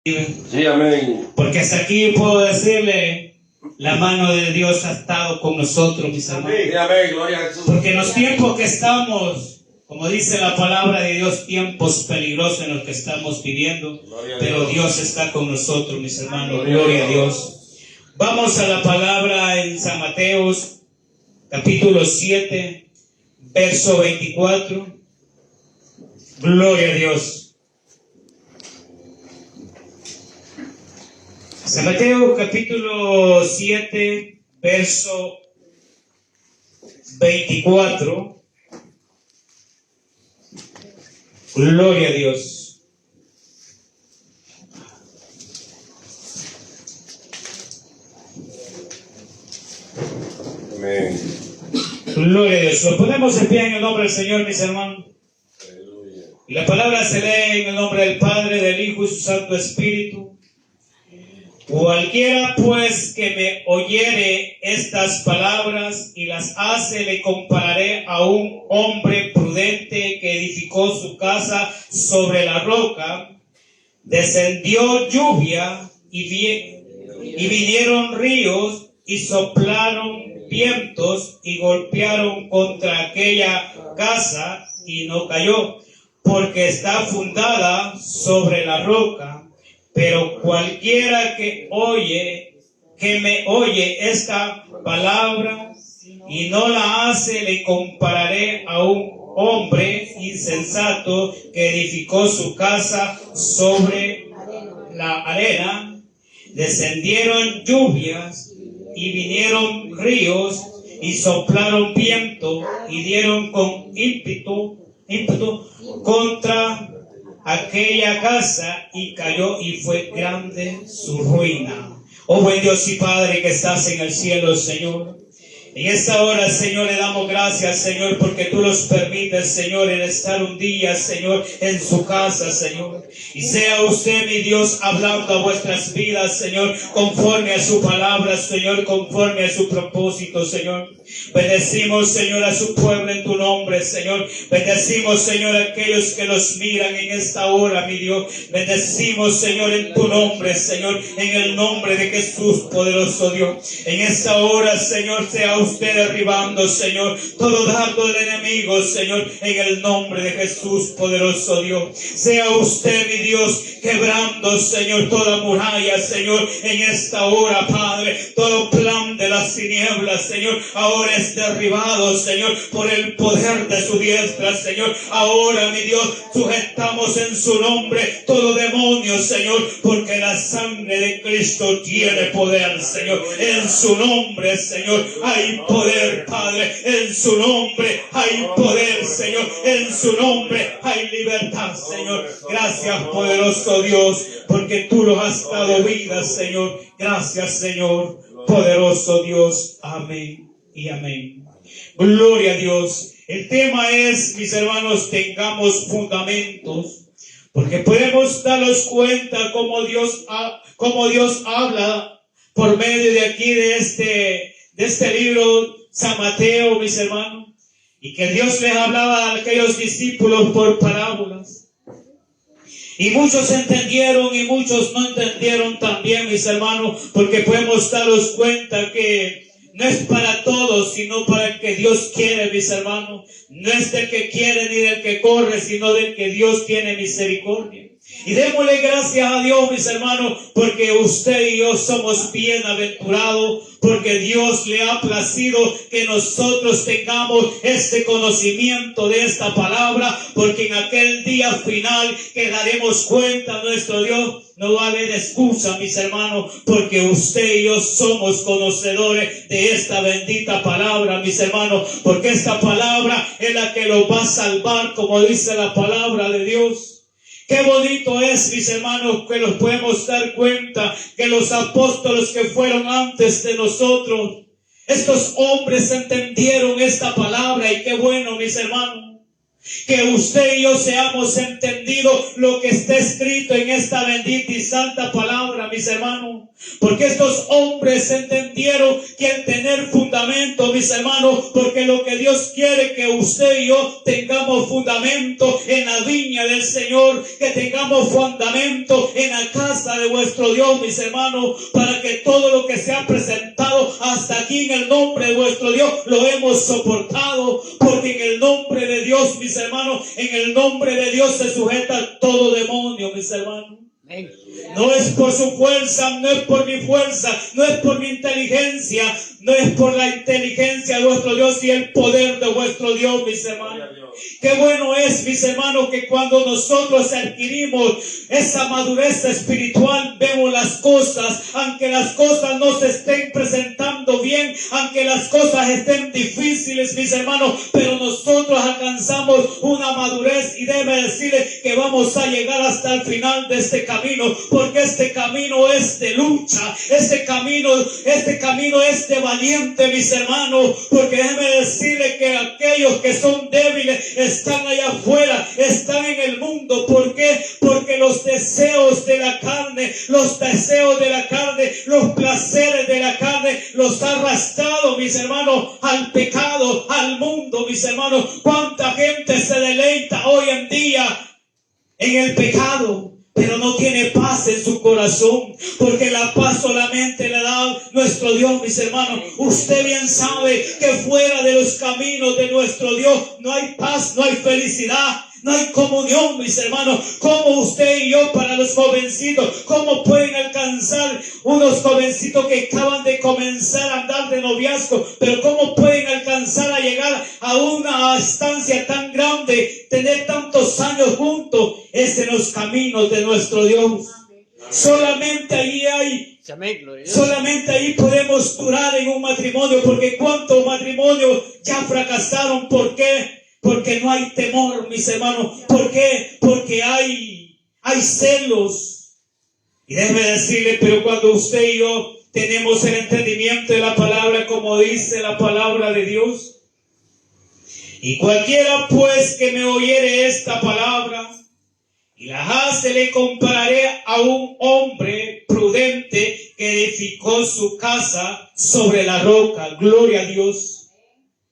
Sí, amén. Porque hasta aquí puedo decirle, la mano de Dios ha estado con nosotros, mis hermanos. Sí, amén, gloria a Jesús. Porque en los tiempos que estamos, como dice la palabra de Dios, tiempos peligrosos en los que estamos viviendo, pero Dios está con nosotros, mis hermanos. Gloria a Dios. Vamos a la palabra en San Mateo, capítulo 7, verso 24. Gloria a Dios. San Mateo capítulo 7, verso 24. Gloria a Dios. Amén. Gloria a Dios. Lo ponemos en pie en el nombre del Señor, mis hermanos. Aleluya. Y la palabra se lee en el nombre del Padre, del Hijo y su Santo Espíritu. Cualquiera pues que me oyere estas palabras y las hace, le compararé a un hombre prudente que edificó su casa sobre la roca. Descendió lluvia y vinieron ríos y soplaron vientos y golpearon contra aquella casa y no cayó, porque está fundada sobre la roca. Pero cualquiera que me oye esta palabra y no la hace, le compararé a un hombre insensato que edificó su casa sobre la arena. Descendieron lluvias y vinieron ríos y soplaron viento y dieron con ímpetu contra aquella casa y cayó, y fue grande su ruina. Oh buen Dios y Padre que estás en el cielo, Señor, en esta hora, Señor, le damos gracias, Señor, porque tú nos permites, Señor, el estar un día, Señor, en su casa, Señor. Y sea usted, mi Dios, hablando a vuestras vidas, Señor, conforme a su palabra, Señor, conforme a su propósito, Señor. Bendecimos, Señor, a su pueblo en tu nombre, Señor. Bendecimos, Señor, a aquellos que nos miran en esta hora, mi Dios. Bendecimos, Señor, en tu nombre, Señor, en el nombre de Jesús, poderoso Dios. En esta hora, Señor, sea usted derribando, Señor, todo dardo del enemigo, Señor, en el nombre de Jesús, poderoso Dios. Sea usted, mi Dios, quebrando, Señor, toda muralla, Señor, en esta hora, Padre. Todo plan de las tinieblas, Señor, ahora es derribado, Señor, por el poder de su diestra, Señor. Ahora, mi Dios, sujetamos en su nombre todo demonio, Señor, porque la sangre de Cristo tiene poder, Señor. En su nombre, Señor, hay poder, Padre. En su nombre hay poder, Señor. En su nombre hay libertad, Señor. Gracias, poderoso Dios, porque tú nos has dado vida, Señor. Gracias, Señor, poderoso Dios. Amén y amén. Gloria a Dios. El tema es, mis hermanos, tengamos fundamentos, porque podemos darnos cuenta cómo Dios habla por medio de aquí, de este libro, San Mateo, mis hermanos, y que Dios les hablaba a aquellos discípulos por parábolas. Y muchos entendieron y muchos no entendieron también, mis hermanos, porque podemos darnos cuenta que no es para todos, sino para el que Dios quiere, mis hermanos. No es del que quiere ni del que corre, sino del que Dios tiene misericordia. Y démosle gracias a Dios, mis hermanos, porque usted y yo somos bienaventurados, porque Dios le ha placido que nosotros tengamos este conocimiento de esta palabra, porque en aquel día final que daremos cuenta a nuestro Dios, no va a haber excusa, mis hermanos, porque usted y yo somos conocedores de esta bendita palabra, mis hermanos, porque esta palabra es la que los va a salvar, como dice la palabra de Dios. Qué bonito es, mis hermanos, que nos podemos dar cuenta que los apóstoles que fueron antes de nosotros, estos hombres entendieron esta palabra, y qué bueno, mis hermanos. Que usted y yo seamos entendidos lo que está escrito en esta bendita y santa palabra, mis hermanos. Porque estos hombres entendieron que el tener fundamento, mis hermanos, porque lo que Dios quiere que usted y yo tengamos fundamento en la viña del Señor, que tengamos fundamento en la casa de vuestro Dios, mis hermanos, para que todo lo que se ha presentado hasta aquí en el nombre de vuestro Dios lo hemos soportado, porque en el nombre de Dios, mis hermanos, en el nombre de Dios se sujeta todo demonio, mis hermanos. No es por su fuerza, no es por mi fuerza, no es por mi inteligencia, no es por la inteligencia de vuestro Dios y el poder de vuestro Dios, mis hermanos. Qué bueno es, mis hermanos, que cuando nosotros adquirimos esa madurez espiritual, vemos las cosas, aunque las cosas no se estén presentando bien, aunque las cosas estén difíciles, mis hermanos, pero nosotros alcanzamos una madurez y debe decirle que vamos a llegar hasta el final de este camino, porque este camino es de lucha, este camino es de valiente, mis hermanos, porque déjeme decirle que aquellos que son débiles están allá afuera, están en el mundo. ¿Por qué? Porque los deseos de la carne, los placeres de la carne los ha arrastrado, mis hermanos, al pecado, al mundo, mis hermanos. ¿Cuánta gente se deleita hoy en día en el pecado? Pero no tiene paz en su corazón, porque la paz solamente le da nuestro Dios, mis hermanos. Usted bien sabe que fuera de los caminos de nuestro Dios no hay paz, no hay felicidad, no hay comunión, mis hermanos. ¿Cómo usted y yo, para los jovencitos, cómo pueden alcanzar unos jovencitos que acaban de comenzar a andar de noviazgo, pero cómo pueden alcanzar a llegar a una estancia tan grande, tener tantos años juntos? Es en los caminos de nuestro Dios. Solamente ahí podemos durar en un matrimonio, porque cuántos matrimonios ya fracasaron. ¿Por qué? Porque no hay temor, mis hermanos. ¿Por qué? Porque hay celos. Y déjeme decirle, pero cuando usted y yo tenemos el entendimiento de la palabra, como dice la palabra de Dios, y cualquiera pues que me oyere esta palabra y la hace, le compararé a un hombre prudente que edificó su casa sobre la roca. Gloria a Dios.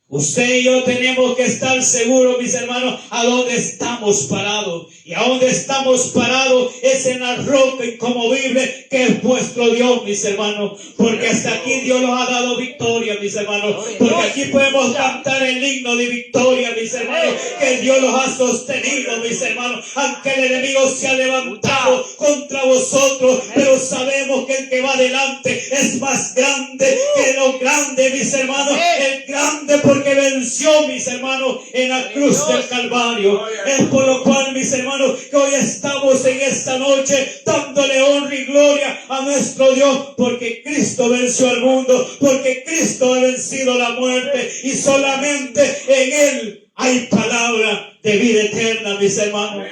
Usted y yo tenemos que estar seguros, mis hermanos, a dónde estamos parados. Y a dónde estamos parados es en la roca inconmovible que es vuestro Dios, mis hermanos. Porque hasta aquí Dios nos ha dado victoria, mis hermanos. Porque aquí podemos cantar el himno de victoria, mis hermanos, que Dios los ha sostenido, mis hermanos. Aunque el enemigo se ha levantado contra vosotros, pero sabemos que el que va adelante es más grande que lo grande, mis hermanos. El grande porque venció, mis hermanos, en la cruz del Calvario. Es por lo cual, mis hermanos, que hoy estamos en esta noche dándole honra y gloria a nuestro Dios, porque Cristo venció al mundo, porque Cristo ha vencido la muerte, y solamente en Él hay palabra de vida eterna, mis hermanos.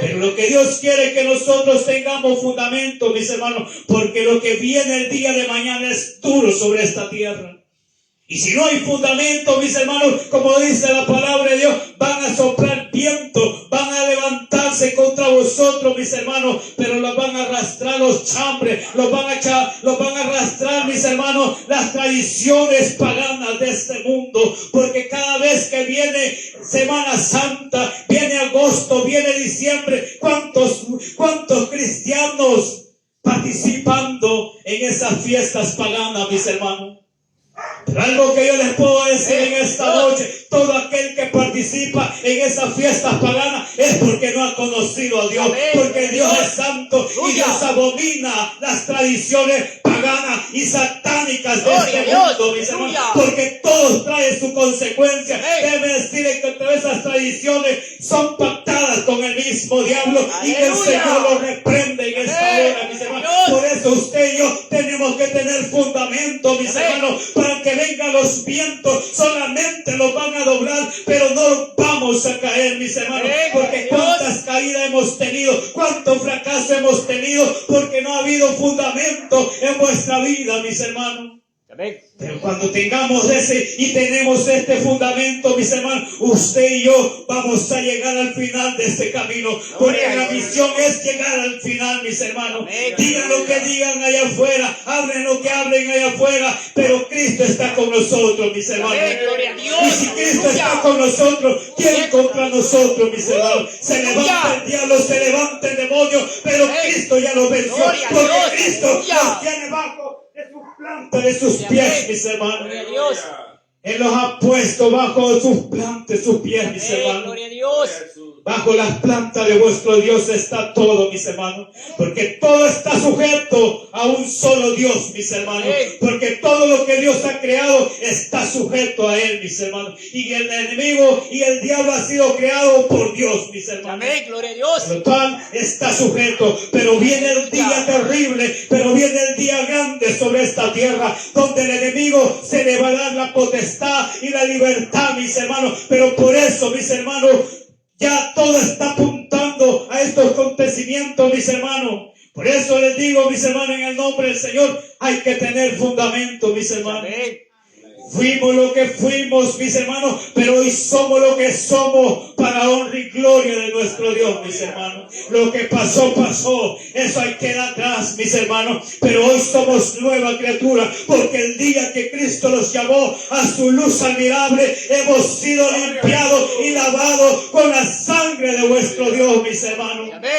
Pero lo que Dios quiere es que nosotros tengamos fundamento, mis hermanos, porque lo que viene el día de mañana es duro sobre esta tierra. Y si no hay fundamento, mis hermanos, como dice la palabra de Dios, van a soplar viento, van a levantarse contra vosotros, mis hermanos, pero los van a arrastrar los chambres, los van a arrastrar, mis hermanos, las tradiciones paganas de este mundo, porque cada vez que viene Semana Santa, viene agosto, viene diciembre, ¿cuántos cristianos participando en esas fiestas paganas, mis hermanos? Pero algo que yo les puedo decir en esta noche: todo aquel que participa en esas fiestas paganas es porque no ha conocido a Dios, porque Dios es santo y Dios abomina las tradiciones paganas y satánicas de este mundo, mis hermanos, porque todos traen su consecuencia. Debe decirle que todas esas tradiciones son pactadas con el mismo diablo y que el Señor lo reprende en esta hora, mis hermanos. Por eso usted y yo tenemos que tener fundamento, mis hermanos, para que vengan los vientos, solamente los van a doblar, pero no vamos a caer, mis hermanos, porque cuántas caídas hemos tenido, cuánto fracaso hemos tenido, porque no ha habido fundamento en vuestra vida, mis hermanos. Amén. Pero cuando tengamos ese y tenemos este fundamento, mis hermanos, usted y yo vamos a llegar al final de este camino. Porque la misión es llegar al final, mis hermanos. Amén. Digan lo que digan allá afuera, hablen lo que hablen allá afuera, pero Cristo está con nosotros, mis hermanos. Amén. Gloria a Dios. Y si Cristo está Aleluya. con nosotros, ¿quién contra nosotros, mis hermanos? Se levanta el diablo, se levanta el demonio, pero Amén. Cristo ya lo venció. Gloria a Porque Dios. Cristo Aleluya. nos tiene bajo de sus plantas, de sus pies, mis hermanos. Gloria a Dios. Él los ha puesto bajo sus plantas, sus pies, mis Amén. hermanos. Gloria a Dios. Bajo las plantas de vuestro Dios está todo, mis hermanos. Porque todo está sujeto a un solo Dios, mis hermanos. Amén. Porque todo lo que Dios ha creado está sujeto a Él, mis hermanos. Y el enemigo y el diablo ha sido creado por Dios, mis hermanos. Amén. Gloria a Dios. Por lo cual está sujeto, pero viene el día terrible, pero viene el día grande sobre esta tierra, donde el enemigo se le va a dar la potestad y la libertad, mis hermanos. Pero por eso, mis hermanos, ya todo está apuntando a estos acontecimientos, mis hermanos. Por eso les digo, mis hermanos, en el nombre del Señor, hay que tener fundamento, mis hermanos. Amén. Fuimos lo que fuimos, mis hermanos, pero hoy somos lo que somos para honra y gloria de nuestro Dios, mis hermanos. Lo que pasó, pasó. Eso hay que dar atrás, mis hermanos. Pero hoy somos nueva criatura, porque el día que Cristo nos llamó a su luz admirable, hemos sido limpiados y lavados con la sangre de vuestro Dios, mis hermanos. Amén.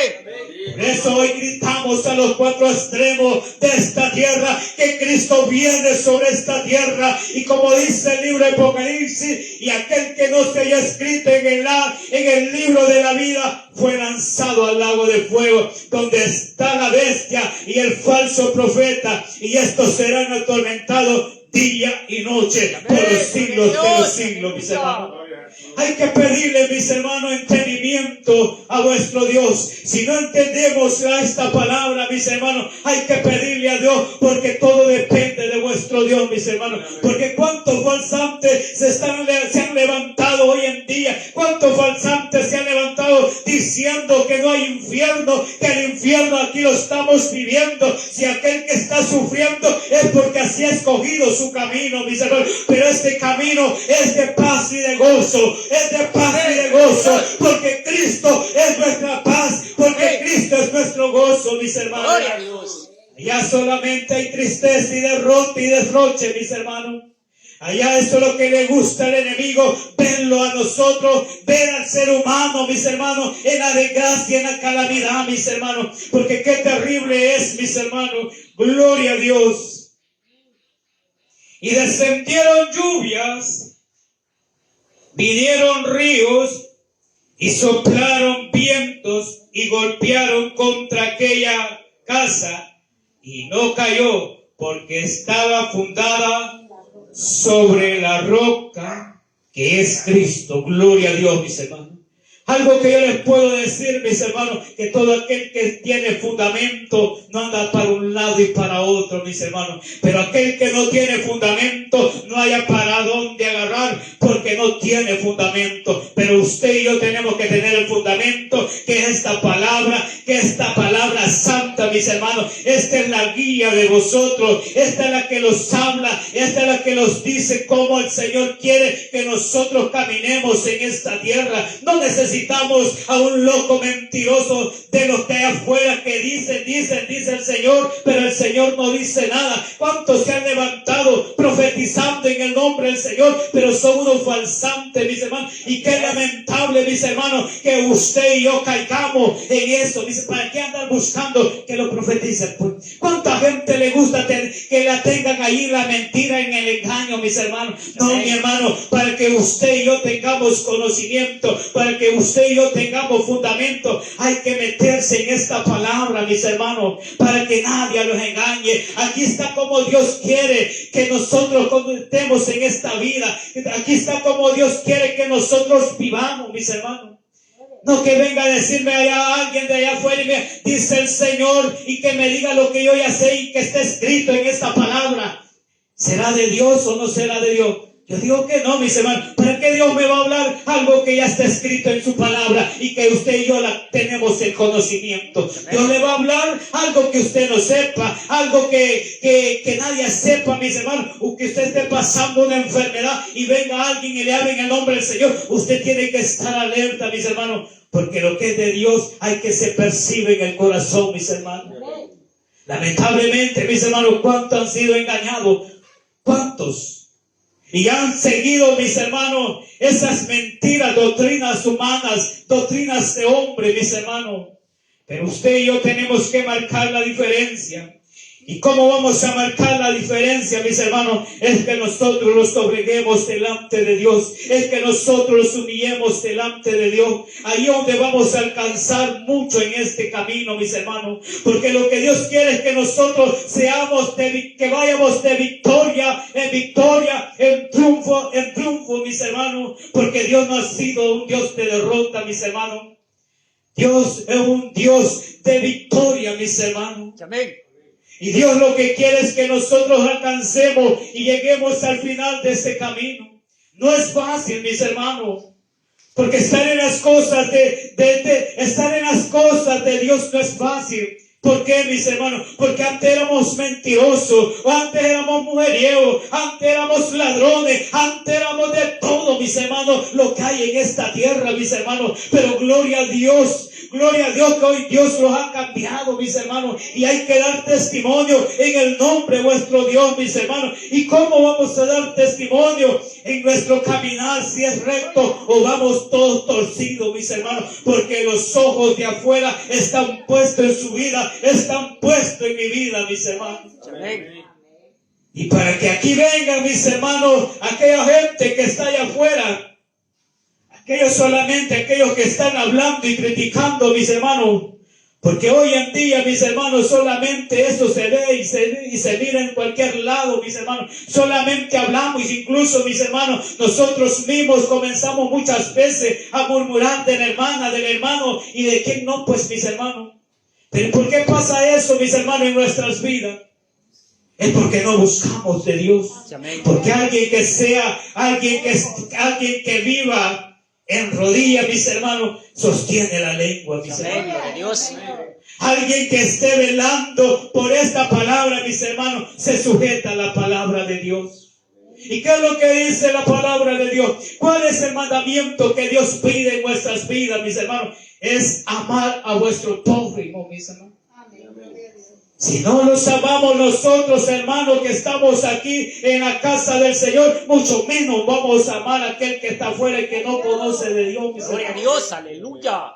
Por eso hoy gritamos a los cuatro extremos de esta tierra que Cristo viene sobre esta tierra, y como dice el libro de Apocalipsis, y aquel que no se haya escrito en el libro de la vida fue lanzado al lago de fuego, donde está la bestia y el falso profeta, y estos serán atormentados día y noche por los siglos de los siglos, mis hermanos. Hay que pedirle, mis hermanos, entendimiento a vuestro Dios. Si no entendemos esta palabra, mis hermanos, hay que pedirle a Dios, porque todo depende de vuestro Dios, mis hermanos. Porque cuántos falsantes se han levantado hoy en día, cuántos falsantes se han levantado diciendo que no hay infierno, que el infierno aquí lo estamos viviendo. Si aquel que está sufriendo es porque así ha escogido su camino, mis hermanos. Pero este camino es de paz y de gozo. Es de paz y de gozo, porque Cristo es nuestra paz, porque Cristo es nuestro gozo, mis hermanos. Gloria a Dios. Allá solamente hay tristeza y derrota y derroche, mis hermanos. Allá eso es lo que le gusta al enemigo, verlo a nosotros, ver al ser humano, mis hermanos, en la desgracia, en la calamidad, mis hermanos. Porque qué terrible es, mis hermanos. Gloria a Dios. Y descendieron lluvias, vinieron ríos y soplaron vientos y golpearon contra aquella casa, y no cayó, porque estaba fundada sobre la roca que es Cristo. Gloria a Dios, mis hermanos. Algo que yo les puedo decir, mis hermanos, que todo aquel que tiene fundamento no anda para un lado y para otro, mis hermanos. Pero aquel que no tiene fundamento no haya para dónde agarrar, porque no tiene fundamento. Pero usted y yo tenemos que tener el fundamento, que es esta palabra santa, mis hermanos. Esta es la guía de vosotros. Esta es la que nos habla. Esta es la que nos dice cómo el Señor quiere que nosotros caminemos en esta tierra. No necesitamos a un loco mentiroso de los que hay afuera que dice el Señor, pero el Señor no dice nada. ¿Cuántos se han levantado profetizando en el nombre del Señor, pero son unos falsantes, mis hermanos? Y qué lamentable, mis hermanos, que usted y yo caigamos en eso. Dice, ¿para qué andar buscando que lo profeticen? ¿Cuánta gente le gusta que la tengan ahí la mentira, en el engaño, mis hermanos? No, mi hermano, para que usted y yo tengamos conocimiento, para que usted y yo tengamos fundamento, hay que meterse en esta palabra, mis hermanos, para que nadie los engañe. Aquí está como Dios quiere que nosotros estemos en esta vida. Aquí está como Dios quiere que nosotros vivamos, mis hermanos. No que venga a decirme allá alguien de allá afuera y me dice el Señor, y que me diga lo que yo ya sé y que está escrito en esta palabra. ¿Será de Dios o no será de Dios? Yo digo que no, mis hermanos. ¿Para qué Dios me va a hablar algo que ya está escrito en su palabra y que usted y yo tenemos el conocimiento? Dios le va a hablar algo que usted no sepa, algo que nadie sepa, mis hermanos. O que usted esté pasando una enfermedad y venga alguien y le hable en el nombre del Señor. Usted tiene que estar alerta, mis hermanos, porque lo que es de Dios hay que se percibe en el corazón, mis hermanos. Lamentablemente, mis hermanos, ¿cuántos han sido engañados? ¿Cuántos? Y han seguido, mis hermanos, esas mentiras, doctrinas humanas, doctrinas de hombre, mis hermanos. Pero usted y yo tenemos que marcar la diferencia. ¿Y cómo vamos a marcar la diferencia, mis hermanos? Es que nosotros los dobleguemos delante de Dios. Es que nosotros los humillemos delante de Dios. Ahí es donde vamos a alcanzar mucho en este camino, mis hermanos. Porque lo que Dios quiere es que nosotros que vayamos de victoria, en triunfo, mis hermanos. Porque Dios no ha sido un Dios de derrota, mis hermanos. Dios es un Dios de victoria, mis hermanos. Amén. Y Dios lo que quiere es que nosotros alcancemos y lleguemos al final de este camino. No es fácil, mis hermanos, porque estar en las cosas estar en las cosas de Dios no es fácil. ¿Por qué, mis hermanos? Porque antes éramos mentirosos, antes éramos mujeriegos, antes éramos ladrones, antes éramos de todo, mis hermanos, lo que hay en esta tierra, mis hermanos. Pero gloria a Dios que hoy Dios los ha cambiado, mis hermanos, y hay que dar testimonio en el nombre de vuestro Dios, mis hermanos. ¿Y cómo vamos a dar testimonio en nuestro caminar, si es recto o vamos todos torcidos, mis hermanos? Porque los ojos de afuera están puestos en su vida, están puestos en mi vida, mis hermanos. Amén. Y para que aquí vengan, mis hermanos, aquella gente que está allá afuera, aquellos que están hablando y criticando, mis hermanos, porque hoy en día, mis hermanos, solamente eso se ve y se mira en cualquier lado, mis hermanos. Solamente hablamos, incluso, mis hermanos, nosotros mismos comenzamos muchas veces a murmurar de la hermana, del hermano, y de quién no, pues, mis hermanos. Pero ¿por qué pasa eso, mis hermanos, en nuestras vidas? Es porque no buscamos de Dios. Porque alguien que viva en rodillas, mis hermanos, sostiene la lengua, mis hermanos. Alguien que esté velando por esta palabra, mis hermanos, se sujeta a la palabra de Dios. ¿Y qué es lo que dice la palabra de Dios? ¿Cuál es el mandamiento que Dios pide en nuestras vidas, mis hermanos? Es amar a vuestro prójimo, mis hermanos. Si no los amamos nosotros, hermanos, que estamos aquí en la casa del Señor, mucho menos vamos a amar a aquel que está afuera y que no conoce de Dios. Gloria a Dios, aleluya.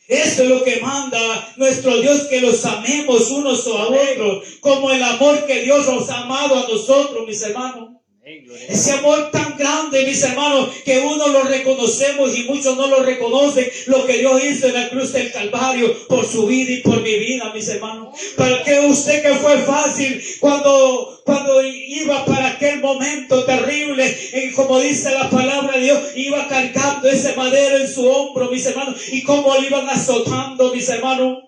Eso es lo que manda nuestro Dios, que los amemos unos a otros, como el amor que Dios nos ha amado a nosotros, mis hermanos. Ese amor tan grande, mis hermanos, que uno lo reconocemos y muchos no lo reconocen, lo que Dios hizo en la cruz del Calvario por su vida y por mi vida, mis hermanos. ¿Para qué usted que fue fácil cuando iba para aquel momento terrible, como dice la palabra de Dios, iba cargando ese madero en su hombro, mis hermanos, y cómo le iban azotando, mis hermanos?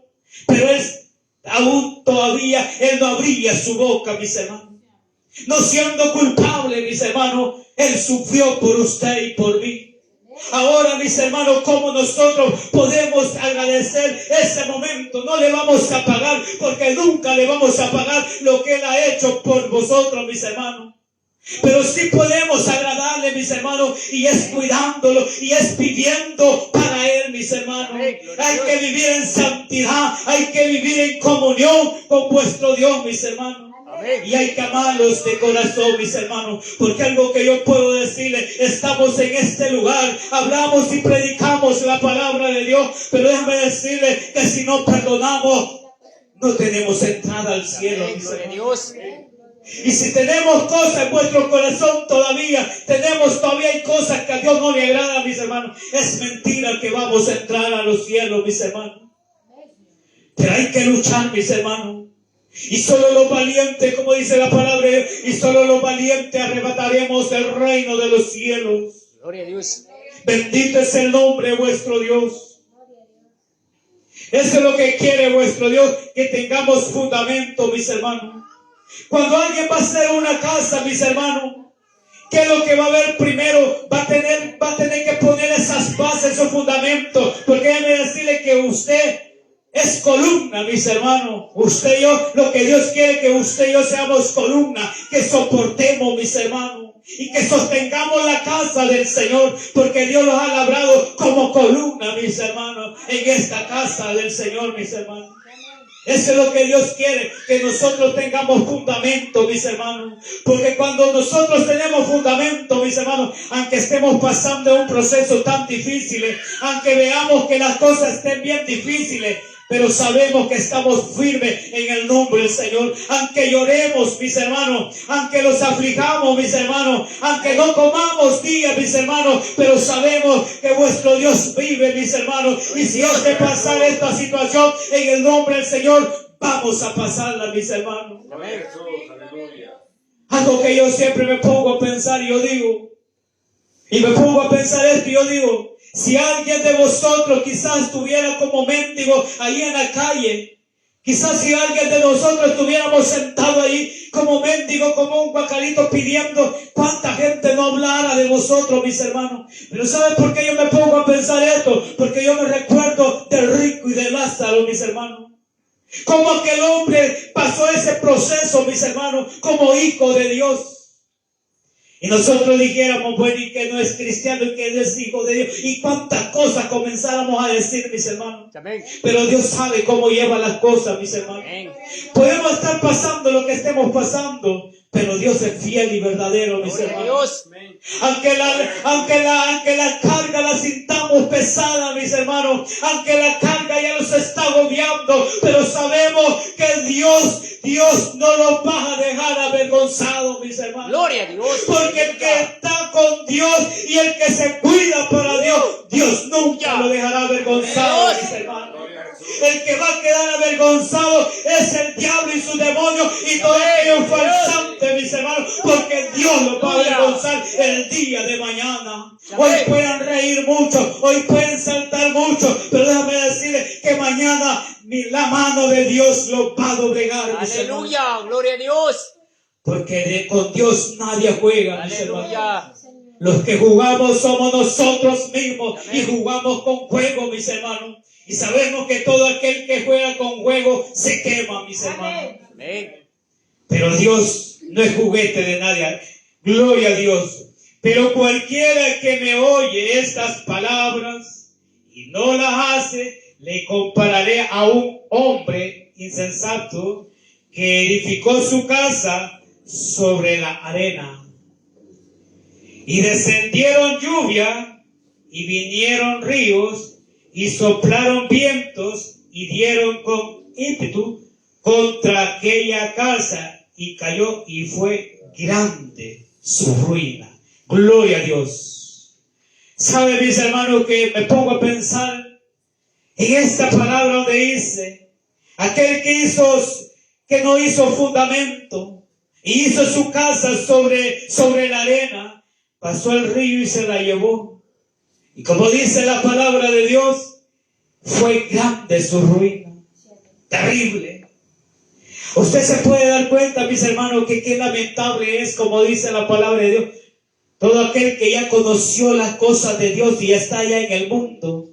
Pero aún todavía él no abría su boca, mis hermanos. No siendo culpable, mis hermanos, Él sufrió por usted y por mí. Ahora, mis hermanos, ¿cómo nosotros podemos agradecer ese momento? No le vamos a pagar, porque nunca le vamos a pagar lo que Él ha hecho por vosotros, mis hermanos. Pero sí podemos agradarle, mis hermanos, y es cuidándolo, y es viviendo para Él, mis hermanos. Hay que vivir en santidad, hay que vivir en comunión con vuestro Dios, mis hermanos. Y hay que amarlos de corazón, mis hermanos, porque algo que yo puedo decirle, estamos en este lugar, hablamos y predicamos la palabra de Dios, pero déjame decirle que si no perdonamos, no tenemos entrada al cielo, mis hermanos. Y si tenemos cosas en vuestro corazón todavía hay cosas que a Dios no le agrada, mis hermanos, es mentira que vamos a entrar a los cielos, mis hermanos. Pero hay que luchar, mis hermanos. Y solo los valientes, como dice la palabra, y solo los valientes arrebataremos el reino de los cielos. Gloria a Dios. Bendito es el nombre de vuestro Dios. Eso es lo que quiere vuestro Dios, que tengamos fundamento, mis hermanos. Cuando alguien va a hacer una casa, mis hermanos, ¿Qué es lo que va a haber primero? Va a tener que poner esas bases, esos fundamentos. Porque déjeme decirle que usted es columna, mis hermanos. Usted y yo, lo que Dios quiere que usted y yo seamos columna, que soportemos, mis hermanos, y que sostengamos la casa del Señor, porque Dios los ha labrado como columna, mis hermanos, en esta casa del Señor, mis hermanos. Eso es lo que Dios quiere, que nosotros tengamos fundamento, mis hermanos. Porque cuando nosotros tenemos fundamento, mis hermanos, aunque estemos pasando un proceso tan difícil, aunque veamos que las cosas estén bien difíciles, pero sabemos que estamos firmes en el nombre del Señor. Aunque lloremos, mis hermanos, aunque los aflijamos, mis hermanos, aunque no comamos día, mis hermanos, pero sabemos que vuestro Dios vive, mis hermanos. Y si os de pasar esta situación en el nombre del Señor, vamos a pasarla, mis hermanos. Aleluya. Algo que yo siempre me pongo a pensar y yo digo, y me pongo a pensar esto y yo digo, si alguien de vosotros quizás estuviera como mendigo ahí en la calle, quizás si alguien de nosotros estuviéramos sentado ahí como mendigo, como un guacalito pidiendo, cuánta gente no hablara de vosotros, mis hermanos. Pero ¿saben por qué yo me pongo a pensar esto? Porque yo me recuerdo del rico y de Lázaro, mis hermanos. Como aquel hombre pasó ese proceso, mis hermanos, como hijo de Dios. Y nosotros dijéramos, bueno, y que no es cristiano y que no es hijo de Dios. Y cuántas cosas comenzáramos a decir, mis hermanos. Amén. Pero Dios sabe cómo lleva las cosas, mis hermanos. Amén. Podemos estar pasando lo que estemos pasando, pero Dios es fiel y verdadero, mis Gloria a hermanos. Dios. Aunque la carga la sintamos pesada, mis hermanos, aunque la carga ya nos está agobiando, pero sabemos que Dios no los va a dejar avergonzados, mis hermanos. Gloria a Dios. Porque el que está con Dios y el que se cuida para Dios, Dios nunca lo dejará avergonzado, mis hermanos. El que va a quedar avergonzado es el diablo y su demonio y todo aquello farsante, mis hermanos, porque Dios los va a avergonzar el día de mañana. Hoy pueden reír mucho, hoy pueden saltar mucho, pero déjame decirles que mañana la mano de Dios los va a doblegar, mis hermanos. Aleluya. Gloria a Dios. Porque con Dios nadie juega, mis hermanos. Aleluya. Los que jugamos somos nosotros mismos y jugamos con juego, mis hermanos. Y sabemos que todo aquel que juega con juego se quema, mis hermanos. Amén. Pero Dios no es juguete de nadie. Gloria a Dios. Pero cualquiera que me oye estas palabras y no las hace, le compararé a un hombre insensato que edificó su casa sobre la arena. Y descendieron lluvia y vinieron ríos y soplaron vientos y dieron con ímpetu contra aquella casa y cayó y fue grande su ruina. Gloria a Dios. ¿Sabe, mis hermanos, que me pongo a pensar en esta palabra donde dice, aquel que no hizo fundamento y hizo su casa sobre la arena, pasó el río y se la llevó? Y como dice la palabra de Dios, fue grande su ruina. Terrible. Usted se puede dar cuenta, mis hermanos, que qué lamentable es, como dice la palabra de Dios. Todo aquel que ya conoció las cosas de Dios y está allá en el mundo,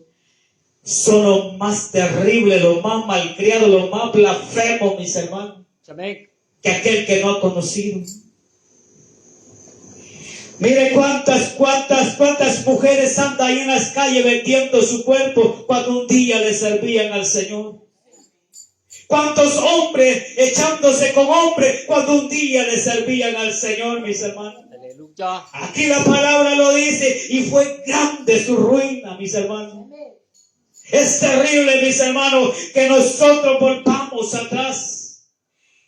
son los más terribles, los más malcriados, los más blasfemos, mis hermanos, Amén. que aquel que no ha conocido. Mire cuántas mujeres andan ahí en las calles vendiendo su cuerpo cuando un día le servían al Señor. Cuántos hombres echándose con hombres cuando un día le servían al Señor, mis hermanos. Aleluya. Aquí la palabra lo dice, y fue grande su ruina, mis hermanos. Es terrible, mis hermanos, que nosotros volvamos atrás.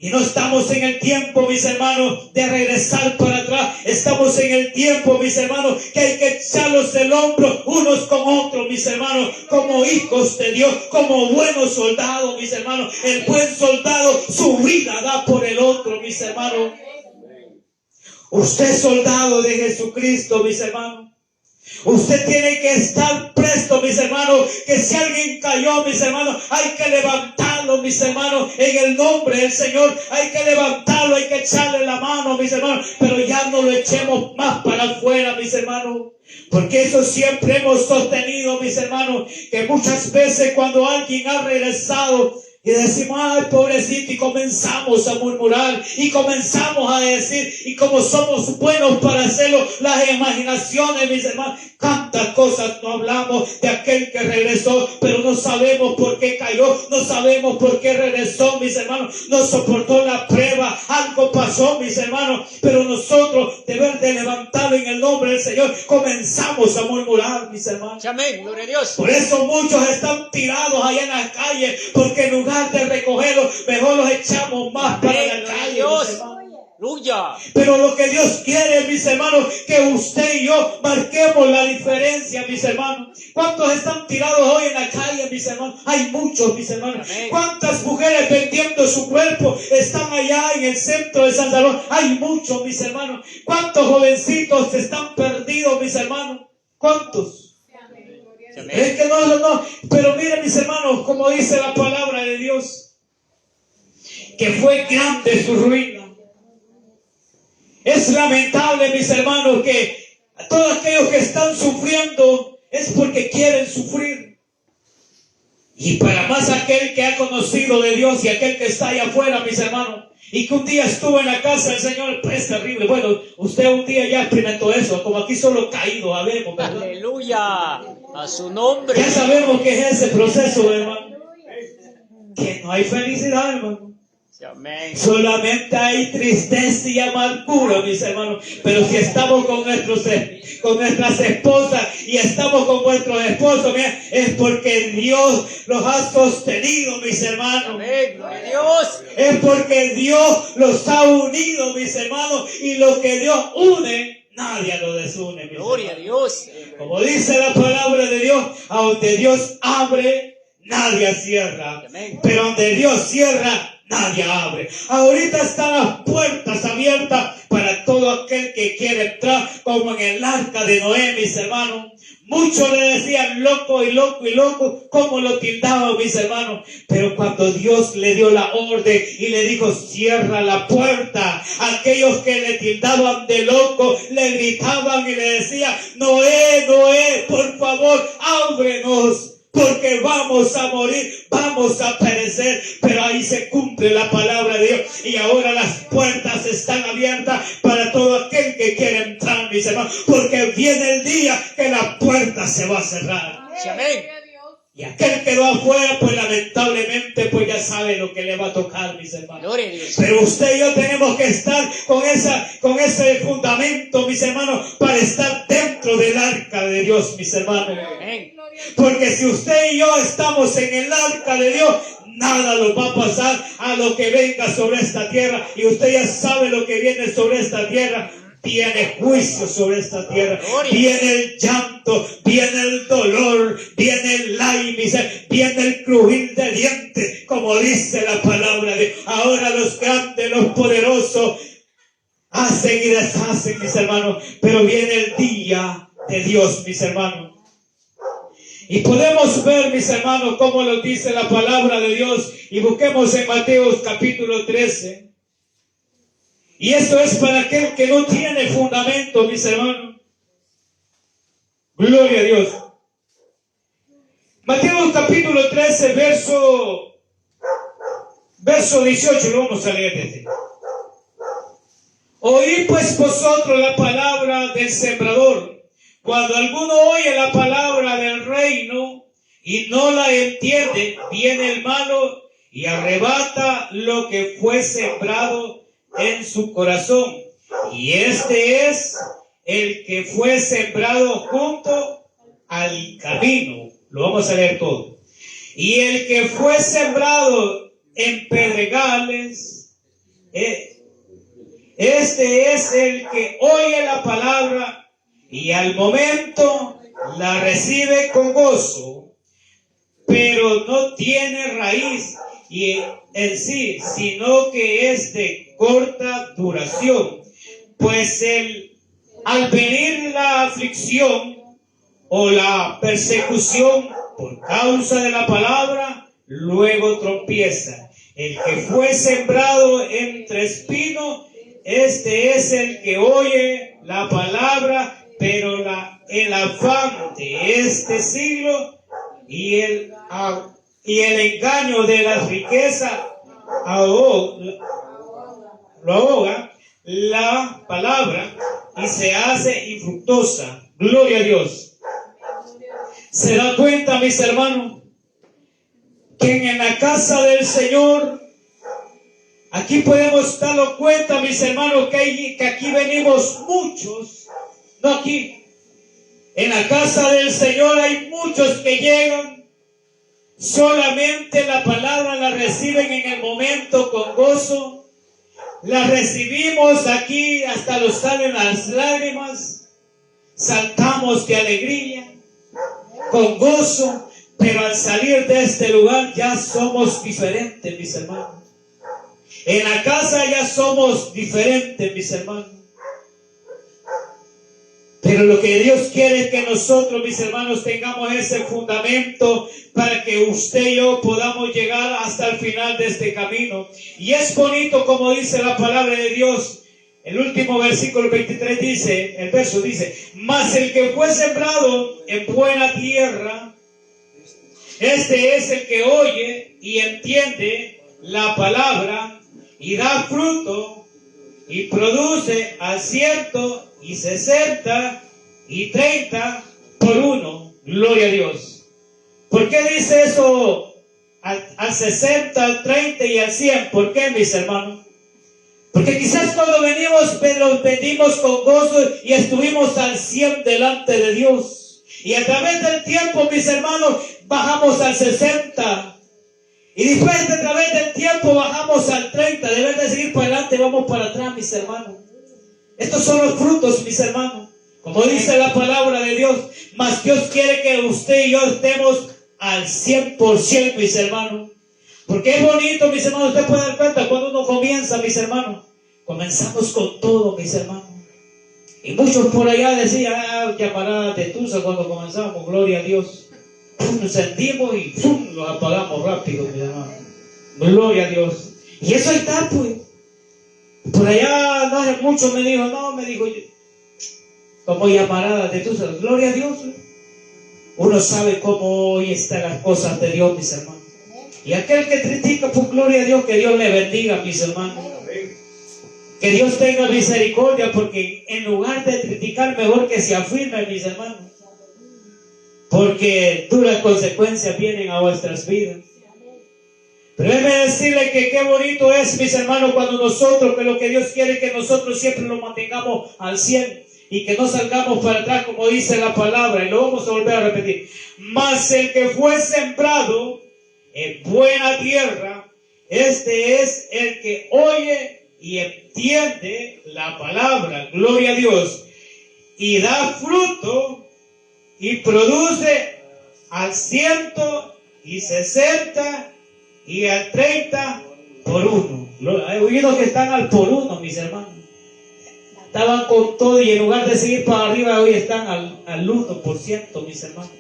Y no estamos en el tiempo, mis hermanos, de regresar para atrás. Estamos en el tiempo, mis hermanos, que hay que echarlos el hombro unos con otros, mis hermanos, como hijos de Dios, como buenos soldados, mis hermanos. El buen soldado su vida da por el otro, mis hermanos. Usted es soldado de Jesucristo, mis hermanos. Usted tiene que estar presto, mis hermanos, que si alguien cayó, mis hermanos, hay que levantarlo, mis hermanos, en el nombre del Señor. Hay que levantarlo, hay que echarle la mano, mis hermanos, pero ya no lo echemos más para afuera, mis hermanos. Porque eso siempre hemos sostenido, mis hermanos, que muchas veces cuando alguien ha regresado y decimos, ay, pobrecito, y comenzamos a murmurar y comenzamos a decir, y como somos buenos para hacerlo, las imaginaciones, mis hermanos, cuántas cosas no hablamos de aquel que regresó, pero no sabemos por qué cayó, no sabemos por qué regresó, mis hermanos, no soportó la prueba, algo pasó, mis hermanos, pero nosotros, deber de levantarlo en el nombre del Señor, comenzamos a murmurar, mis hermanos. Amén, gloria a Dios. Por eso muchos están tirados allá en las calles, porque en lugar de recogerlos, mejor los echamos más para Amén, la gloria a calle, Dios. mis hermanos. Aleluya. Pero lo que Dios quiere, mis hermanos, que usted y yo marquemos la diferencia, mis hermanos. ¿Cuántos están tirados hoy en la calle, mis hermanos? Hay muchos, mis hermanos. Amén. ¿Cuántas mujeres vendiendo su cuerpo están allá en el centro de San Salvador? Hay muchos, mis hermanos. ¿Cuántos jovencitos están perdidos, mis hermanos? ¿Cuántos? Amén. Es que no. Pero miren, mis hermanos, como dice la palabra de Dios, que fue grande su ruina. Es lamentable, mis hermanos, que todos aquellos que están sufriendo es porque quieren sufrir. Y para más aquel que ha conocido de Dios y aquel que está allá afuera, mis hermanos, y que un día estuvo en la casa del Señor, pues es terrible. Bueno, usted un día ya experimentó eso, como aquí solo caído habemos, ¿verdad? Aleluya. A su nombre. Ya sabemos que es ese proceso, hermano. Que no hay felicidad, hermano. Amén. Solamente hay tristeza y amargura, mis hermanos. Pero si estamos con nuestras esposas y estamos con nuestros esposos, mira, es porque Dios los ha sostenido, mis hermanos. Amén, gloria a Dios. Es porque Dios los ha unido, mis hermanos. Y lo que Dios une, nadie lo desune, mis Gloria a hermanos. Dios. Como dice la palabra de Dios, a donde Dios abre, nadie cierra. Amén. Pero donde Dios cierra, nadie abre. Ahorita están las puertas abiertas para todo aquel que quiere entrar, como en el arca de Noé, mis hermanos. Muchos le decían loco y loco y loco, como lo tildaban, mis hermanos. Pero cuando Dios le dio la orden y le dijo, cierra la puerta, aquellos que le tildaban de loco, le gritaban y le decían, Noé, Noé, por favor, ábrenos, porque vamos a morir, vamos a perecer. Pero ahí se cumple la palabra de Dios, y ahora las puertas están abiertas para todo aquel que quiere entrar, mis hermanos, porque viene el día que la puerta se va a cerrar. Amén. Y aquel que va afuera, pues lamentablemente, pues ya sabe lo que le va a tocar, mis hermanos. Gloria a Dios. Pero usted y yo tenemos que estar con ese fundamento, mis hermanos, para estar dentro del arca de Dios, mis hermanos. Amén. Porque si usted y yo estamos en el arca de Dios, nada nos va a pasar a lo que venga sobre esta tierra. Y usted ya sabe lo que viene sobre esta tierra. Viene juicio sobre esta tierra. Viene el llanto, viene el dolor, viene el lágrimas, viene el crujir de dientes, como dice la palabra de Dios. Ahora los grandes, los poderosos hacen y deshacen, mis hermanos, pero viene el día de Dios, mis hermanos. Y podemos ver, mis hermanos, cómo lo dice la palabra de Dios. Y busquemos en Mateo capítulo 13. Y esto es para aquel que no tiene fundamento, mis hermanos. Gloria a Dios. Mateo capítulo 13, verso 18, lo vamos a leer desde. Oíd pues vosotros la palabra del sembrador. Cuando alguno oye la palabra del reino y no la entiende, viene el malo y arrebata lo que fue sembrado en su corazón. Y este es el que fue sembrado junto al camino. Lo vamos a leer todo. Y el que fue sembrado en pedregales, este es el que oye la palabra y al momento la recibe con gozo, pero no tiene raíz y en sí, sino que es de corta duración. Pues al venir la aflicción o la persecución por causa de la palabra, luego tropieza. El que fue sembrado entre espinos, este es el que oye la palabra, pero el afán de este siglo y el engaño de la riqueza lo ahoga la palabra y se hace infructuosa. Gloria a Dios. ¿Se da cuenta, mis hermanos, que en la casa del Señor, aquí podemos darnos cuenta, mis hermanos, que aquí venimos muchos, no aquí, en la casa del Señor hay muchos que llegan, solamente la palabra la reciben en el momento con gozo, la recibimos aquí, hasta nos salen las lágrimas, saltamos de alegría, con gozo, pero al salir de este lugar ya somos diferentes, mis hermanos. En la casa ya somos diferentes, mis hermanos. Pero lo que Dios quiere es que nosotros, mis hermanos, tengamos ese fundamento para que usted y yo podamos llegar hasta el final de este camino. Y es bonito como dice la palabra de Dios. El último versículo 23 dice, el verso dice, mas el que fue sembrado en buena tierra, este es el que oye y entiende la palabra y da fruto y produce al 100 y 60 y 30 por uno. Gloria a Dios. ¿Por qué dice eso al 60, al 30 y al 100? ¿Por qué, mis hermanos? Porque quizás cuando venimos, pero venimos con gozo y estuvimos al 100 delante de Dios. Y a través del tiempo, mis hermanos, bajamos al 60. Y después, a través del tiempo, bajamos al 30. Deben de seguir para adelante, vamos para atrás, mis hermanos. Estos son los frutos, mis hermanos. Como dice la palabra de Dios, mas Dios quiere que usted y yo estemos al 100%, mis hermanos. Porque es bonito, mis hermanos, usted puede dar cuenta cuando uno comienza, mis hermanos. Comenzamos con todo, mis hermanos. Y muchos por allá decían, llamarada de Tusa cuando comenzamos, gloria a Dios. Nos sentimos y los apagamos rápido, mis hermanos. Gloria a Dios. Y eso está, pues. Por allá no hace mucho me dijo, como llamarada de Tusa, gloria a Dios. Uno sabe cómo hoy están las cosas de Dios, mis hermanos. Y aquel que critica, pues gloria a Dios, que Dios le bendiga, mis hermanos. Que Dios tenga misericordia, porque en lugar de criticar, mejor que se afirme, mis hermanos. Porque duras consecuencias vienen a vuestras vidas. Pero déjeme decirle que qué bonito es, mis hermanos, cuando nosotros, que lo que Dios quiere, que nosotros siempre lo mantengamos al 100 y que no salgamos para atrás, como dice la palabra, y lo vamos a volver a repetir. Mas el que fue sembrado en buena tierra, este es el que oye y entiende la palabra, gloria a Dios, y da fruto y produce al 100 y 60 y al 30 por uno. He oído que están al por uno, mis hermanos. Estaban con todo y en lugar de seguir para arriba, hoy están al 1%, mis hermanos.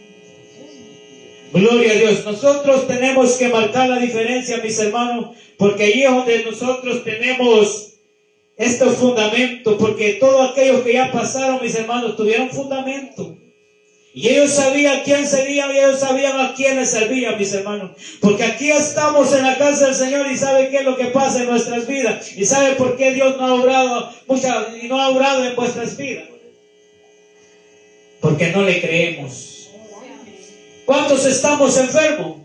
Gloria a Dios. Nosotros tenemos que marcar la diferencia, mis hermanos, porque allí es donde nosotros tenemos estos fundamentos, porque todos aquellos que ya pasaron, mis hermanos, tuvieron fundamento. Y ellos sabían quién serían y ellos sabían a quién les servían, mis hermanos. Porque aquí estamos en la casa del Señor y sabe qué es lo que pasa en nuestras vidas. Y sabe por qué Dios no ha obrado y no ha obrado en vuestras vidas. Porque no le creemos. ¿Cuántos estamos enfermos?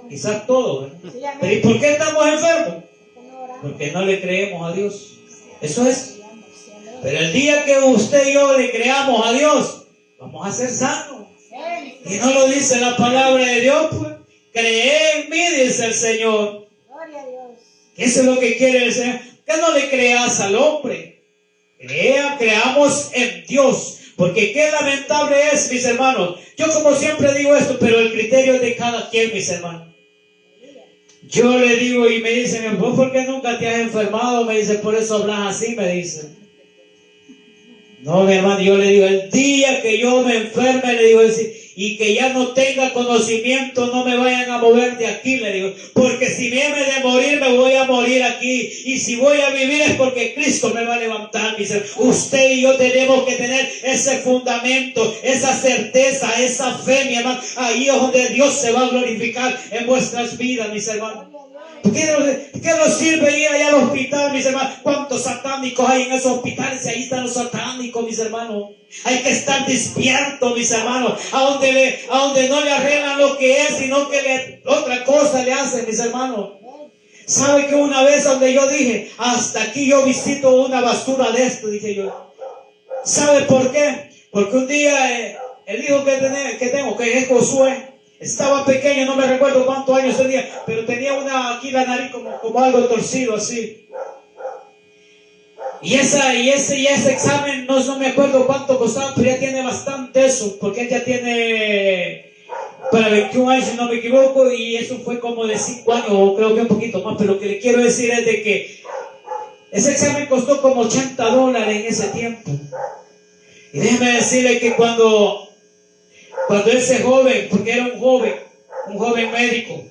Quizás todos, ¿verdad? Pero ¿y por qué estamos enfermos? Porque no le creemos a Dios. Eso es. Pero el día que usted y yo le creamos a Dios, vamos a ser sanos. Y no lo dice la palabra de Dios, pues. Cree en mí, dice el Señor. Eso es lo que quiere el Señor. Que no le creas al hombre. Creamos en Dios. Porque qué lamentable es, mis hermanos. Yo como siempre digo esto, pero el criterio es de cada quien, mis hermanos. Yo le digo y me dicen, ¿vos por qué nunca te has enfermado? Me dice, por eso hablas así, me dicen. No, mi hermano, yo le digo, el día que yo me enferme, le digo, y que ya no tenga conocimiento, no me vayan a mover de aquí, le digo, porque si me he de morir, me voy a morir aquí, y si voy a vivir es porque Cristo me va a levantar, mis hermanos. Usted y yo tenemos que tener ese fundamento, esa certeza, esa fe, mi hermano. Ahí es donde Dios se va a glorificar en vuestras vidas, mis hermanos. ¿Qué nos sirve ir allá al hospital, mis hermanos? ¿Cuántos satánicos hay en esos hospitales? Y ahí están los satánicos, mis hermanos. Hay que estar despiertos, mis hermanos. A donde no le arreglan lo que es, sino que otra cosa le hacen, mis hermanos. ¿Sabe que una vez donde yo dije, hasta aquí yo visito una basura de esto? Dije yo. ¿Sabe por qué? Porque un día el hijo que tengo, que es Josué, estaba pequeño, no me recuerdo cuántos años tenía, pero tenía aquí la nariz como algo torcido así. Y ese examen, no me acuerdo cuánto costaba, pero ya tiene bastante eso, porque él ya tiene para 21 años, si no me equivoco, y eso fue como de 5 años, o creo que un poquito más, pero lo que le quiero decir es de que ese examen costó como $80 en ese tiempo. Y déjeme decirle que cuando ese joven, porque era un joven médico,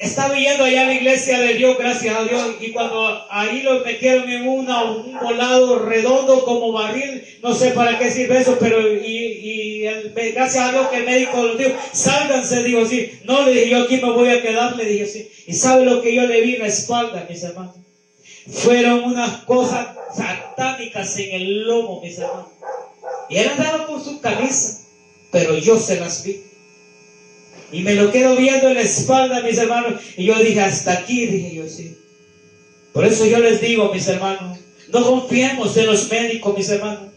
estaba yendo allá a la iglesia de Dios, gracias a Dios, y cuando ahí lo metieron en un volado redondo como barril, no sé para qué sirve eso, pero gracias a Dios que el médico lo dijo, sálganse, dijo así. No, le dije, yo aquí me voy a quedar, le dije así. Y sabe lo que yo le vi en la espalda, mis hermanos, fueron unas cosas satánicas en el lomo, mis hermanos. Y él andaba con su camisa, pero yo se las vi. Y me lo quedo viendo en la espalda, mis hermanos. Y yo dije, hasta aquí, dije yo, sí. Por eso yo les digo, mis hermanos, no confiemos en los médicos, mis hermanos.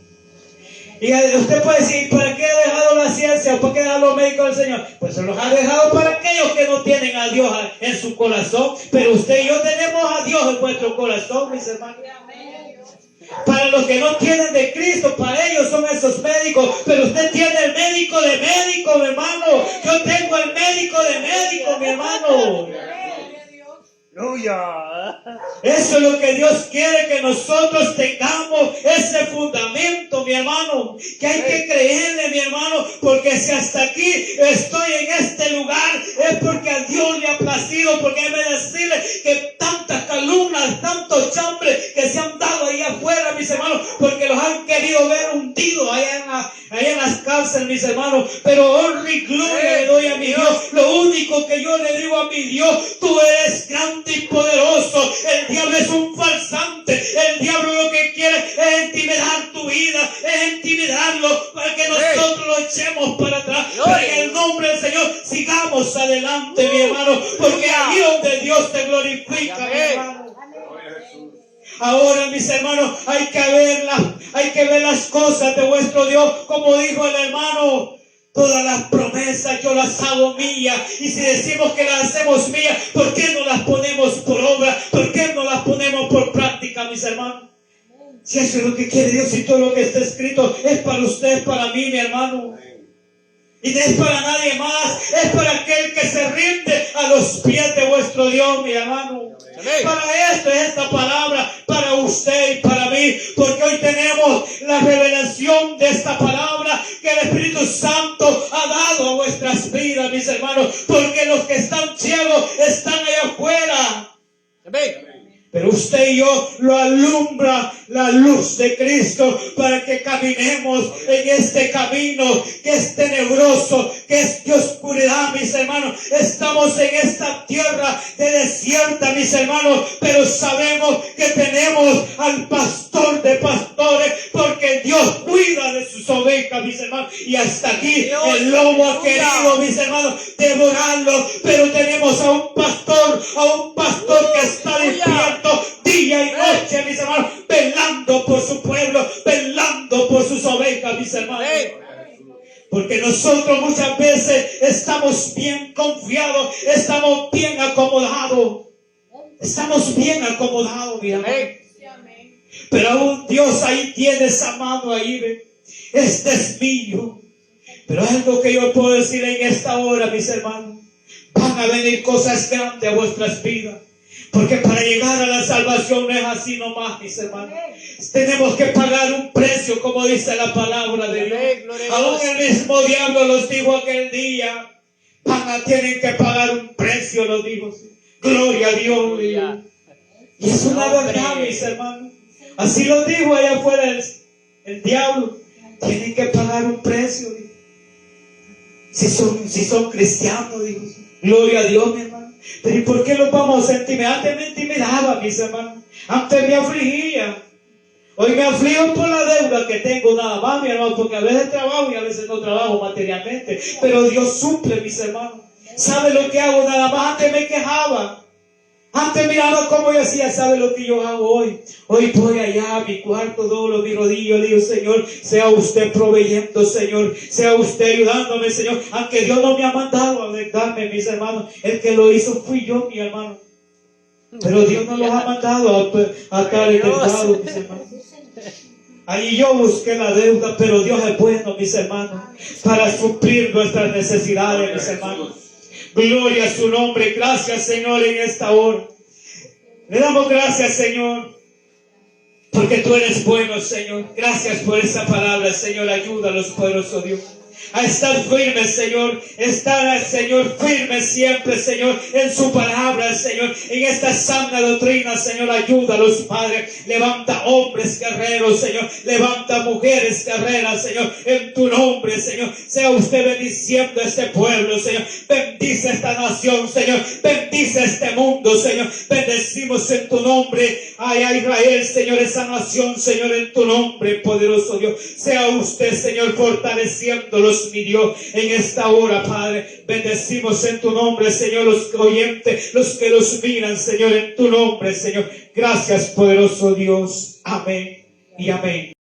Y usted puede decir, ¿para qué ha dejado la ciencia? ¿O para qué ha dejado los médicos del Señor? Pues se los ha dejado para aquellos que no tienen a Dios en su corazón. Pero usted y yo tenemos a Dios en nuestro corazón, mis hermanos. Para los que no tienen de Cristo, para ellos son esos médicos. Pero usted tiene el médico de médico, mi hermano. Yo tengo el médico de médico, mi hermano. Aleluya. Eso es lo que Dios quiere, que nosotros tengamos ese fundamento, mi hermano, que hay que creerle, mi hermano, porque si hasta aquí estoy en este lugar es porque a Dios le ha placido, porque hay que decirle que tantas calumnias, tantos chambres que se han dado ahí afuera, mis hermanos, porque los han querido ver hundidos allá en las cárceles, mis hermanos, pero honra y gloria le doy a mi Dios. Lo único que yo le digo a mi Dios, tú eres grande y poderoso. El diablo es un farsante. El diablo lo que quiere es intimidar tu vida, es intimidarlo para que nosotros lo echemos para atrás, para que en el nombre del Señor sigamos adelante, mi hermano, porque ahí donde Dios te glorifica, mi hermano. Ahora, mis hermanos, hay que ver las cosas de vuestro Dios, como dijo el hermano. Todas las promesas yo las hago mías. Y si decimos que las hacemos mías, ¿por qué no las ponemos por obra? ¿Por qué no las ponemos por práctica, mis hermanos? Si eso es lo que quiere Dios, y todo lo que está escrito es para usted, es para mí, mi hermano. Y no es para nadie más, es para aquel que se rinde a los pies de vuestro Dios, mi hermano. Para esto es esta palabra, para usted y para mí, porque hoy tenemos la revelación de esta palabra que el Espíritu Santo ha dado a vuestras vidas, mis hermanos, porque los que están ciegos están allá afuera. Pero usted y yo lo alumbra la luz de Cristo para que caminemos en este camino que es tenebroso, que es de oscuridad, mis hermanos. Estamos en esta tierra de desierta, mis hermanos, pero sabemos que tenemos al pastor de pastores, porque Dios cuida de sus ovejas, mis hermanos. Y hasta aquí el lobo ha querido, mis hermanos, devorarlo, pero tenemos a un pastor que está despierto día y noche, mis hermanos, velando por su pueblo, velando por sus ovejas, mis hermanos. Porque nosotros muchas veces estamos bien confiados, estamos bien acomodados. Estamos bien acomodados, mi hermano. Pero aún Dios ahí tiene esa mano ahí, ¿ve? Este es mío. Pero algo que yo puedo decir en esta hora, mis hermanos, van a venir cosas grandes a vuestras vidas. Porque para llegar a la salvación no es así nomás, mis hermanos. Tenemos que pagar un precio, como dice la palabra de Dios. Amén, gloria a Aún Dios. el mismo diablo los dijo aquel día. Tienen que pagar un precio, los dijo. Gloria a Dios. Aleluya. Y es una Hombre. verdad, mis hermanos. Así lo dijo allá afuera el diablo. Tienen que pagar un precio, dijo. Si son cristianos, dijo. Gloria a Dios, mi hermano. Pero ¿y por qué los vamos a sentir? Antes me intimidaba, mis hermanos. Antes me afligía. Hoy me aflijo por la deuda que tengo nada más, mi hermano, porque a veces trabajo y a veces no trabajo materialmente. Pero Dios suple, mis hermanos. ¿Sabe lo que hago? Nada más antes me quejaba. Antes miraba cómo yo hacía, ¿sabe lo que yo hago hoy? Hoy voy allá a mi cuarto, doblo mi rodillo, le digo, Señor, sea usted proveyendo, Señor, sea usted ayudándome, Señor, aunque Dios no me ha mandado a vengarme, mis hermanos, el que lo hizo fui yo, mi hermano. Pero Dios no los ha mandado a estar tentados, mis hermanos. Ahí yo busqué la deuda, pero Dios es bueno, mis hermanos, para suplir nuestras necesidades, mis hermanos. Gloria a su nombre. Gracias, Señor, en esta hora. Le damos gracias, Señor, porque tú eres bueno, Señor. Gracias por esa palabra, Señor. Ayúdalos, poderoso Dios, a estar firmes, Señor. Estar, Señor, firmes siempre, Señor, en su palabra, Señor. En esta santa doctrina, Señor, ayúdalos, Padre. Levanta hombres guerreros, Señor. Levanta mujeres guerreras, Señor. En tu nombre, Señor. Sea usted bendiciendo a este pueblo, Señor. Bendice esta nación, Señor. Bendice este mundo, Señor. Bendecimos en tu nombre a Israel, Señor. Esa nación, Señor, en tu nombre, poderoso Dios. Sea usted, Señor, fortaleciéndolos, mi Dios, en esta hora, Padre. Bendecimos en tu nombre, Señor, los oyentes, los que los miran, Señor, en tu nombre, Señor. Gracias, poderoso Dios. Amén y amén.